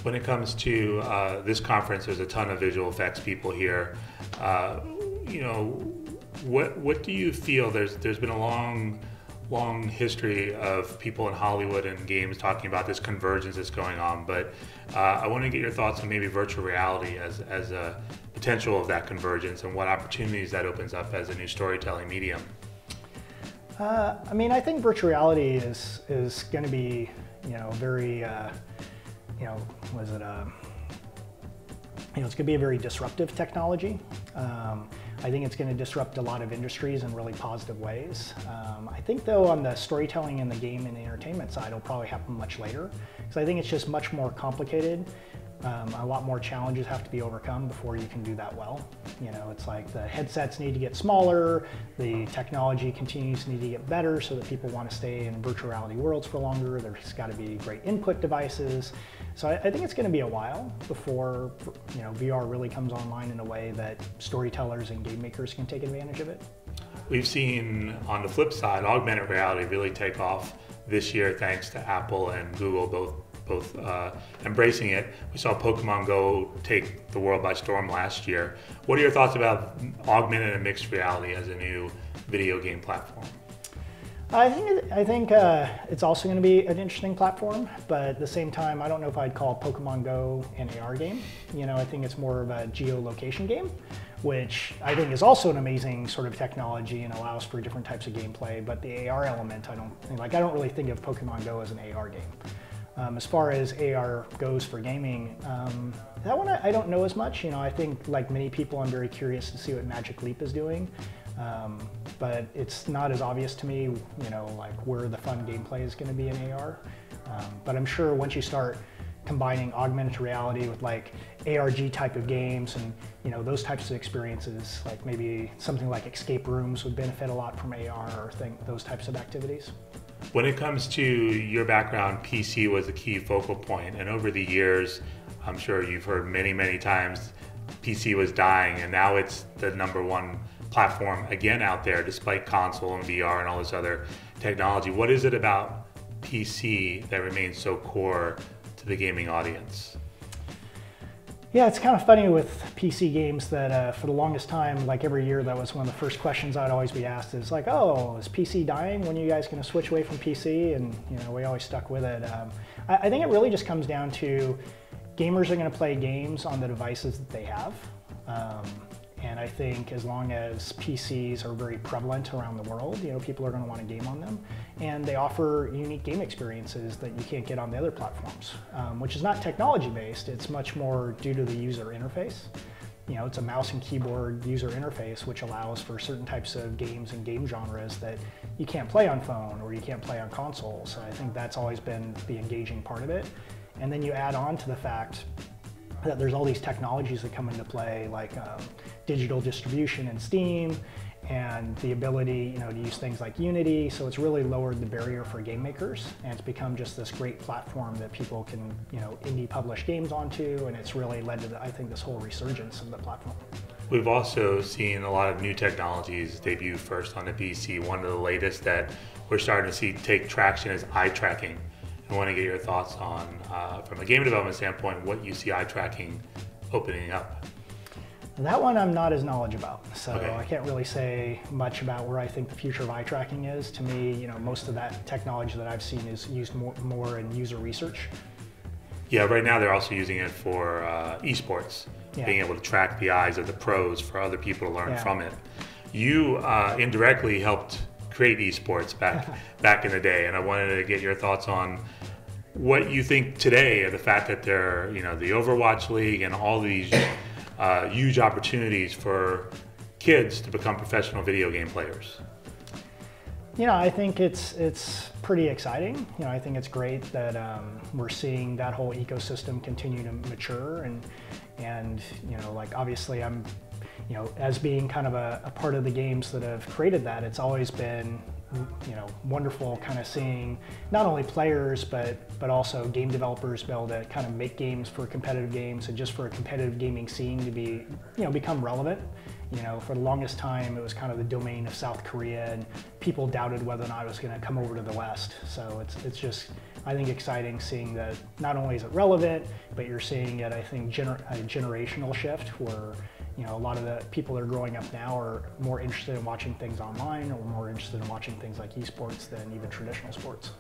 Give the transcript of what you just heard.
When it comes to this conference, there's a ton of visual effects people here. You know, what do you feel? There's been a long history of people in Hollywood and games talking about this convergence that's going on, but I want to get your thoughts on maybe virtual reality as a potential of that convergence and what opportunities that opens up as a new storytelling medium. I mean, I think virtual reality is going to be, very, it's going to be a very disruptive technology. I think it's going to disrupt a lot of industries in really positive ways. I think though on the storytelling and the game and the entertainment side, it'll probably happen much later. Because I think it's just much more complicated. A lot more challenges have to be overcome before you can do that well. It's like the headsets need to get smaller, the technology continues to need to get better so that people want to stay in virtual reality worlds for longer. There's got to be great input devices. So I think it's going to be a while before VR really comes online in a way that storytellers and game makers can take advantage of it. We've seen on the flip side, augmented reality really take off this year thanks to Apple and Google both embracing it. We saw Pokemon Go take the world by storm last year. What are your thoughts about augmented and mixed reality as a new video game platform? I think it's also going to be an interesting platform, but at the same time, I don't know if I'd call Pokemon Go an AR game. I think it's more of a geolocation game, which I think is also an amazing sort of technology and allows for different types of gameplay. But the AR element, I don't really think of Pokemon Go as an AR game. As far as AR goes for gaming, that one I don't know as much. I think like many people, I'm very curious to see what Magic Leap is doing. But it's not as obvious to me, like where the fun gameplay is going to be in AR. But I'm sure once you start combining augmented reality with like ARG type of games and those types of experiences, like maybe something like escape rooms would benefit a lot from AR or those types of activities. When it comes to your background, PC was a key focal point, and over the years, I'm sure you've heard many times, PC was dying, and now it's the #1 platform again out there, despite console and VR and all this other technology. What is it about PC that remains so core to the gaming audience? Yeah, it's kind of funny with PC games that for the longest time, like every year, that was one of the first questions I'd always be asked is like, oh, is PC dying? When are you guys going to switch away from PC? And we always stuck with it. I think it really just comes down to gamers are going to play games on the devices that they have. And I think as long as PCs are very prevalent around the world, people are going to want to game on them. And they offer unique game experiences that you can't get on the other platforms, which is not technology-based. It's much more due to the user interface. It's a mouse and keyboard user interface, which allows for certain types of games and game genres that you can't play on phone or you can't play on console. So I think that's always been the engaging part of it. And then you add on to the fact that there's all these technologies that come into play, like digital distribution in Steam, and the ability, to use things like Unity. So it's really lowered the barrier for game makers, and it's become just this great platform that people can, indie publish games onto, and it's really led to, I think, this whole resurgence of the platform. We've also seen a lot of new technologies debut first on the PC. One of the latest that we're starting to see take traction is eye tracking. I want to get your thoughts on, from a game development standpoint, what you see eye tracking opening up. That one I'm not as knowledgeable about, so okay. I can't really say much about where I think the future of eye tracking is. To me, most of that technology that I've seen is used more in user research. Yeah, right now they're also using it for esports, being able to track the eyes of the pros for other people to learn from it. You indirectly helped create esports back in the day, and I wanted to get your thoughts on what you think today of the fact that there, the Overwatch League and all these huge opportunities for kids to become professional video game players. I think it's pretty exciting. I think it's great that we're seeing that whole ecosystem continue to mature, and like obviously I'm, as being kind of a part of the games that have created that, it's always been wonderful kind of seeing not only players but also game developers be able to kind of make games for competitive games and just for a competitive gaming scene to be become relevant. For the longest time it was kind of the domain of South Korea, and people doubted whether or not it was going to come over to the West. So it's just, I think, exciting seeing that not only is it relevant, but you're seeing it, I think, a generational shift where a lot of the people that are growing up now are more interested in watching things online or more interested in watching things like esports than even traditional sports.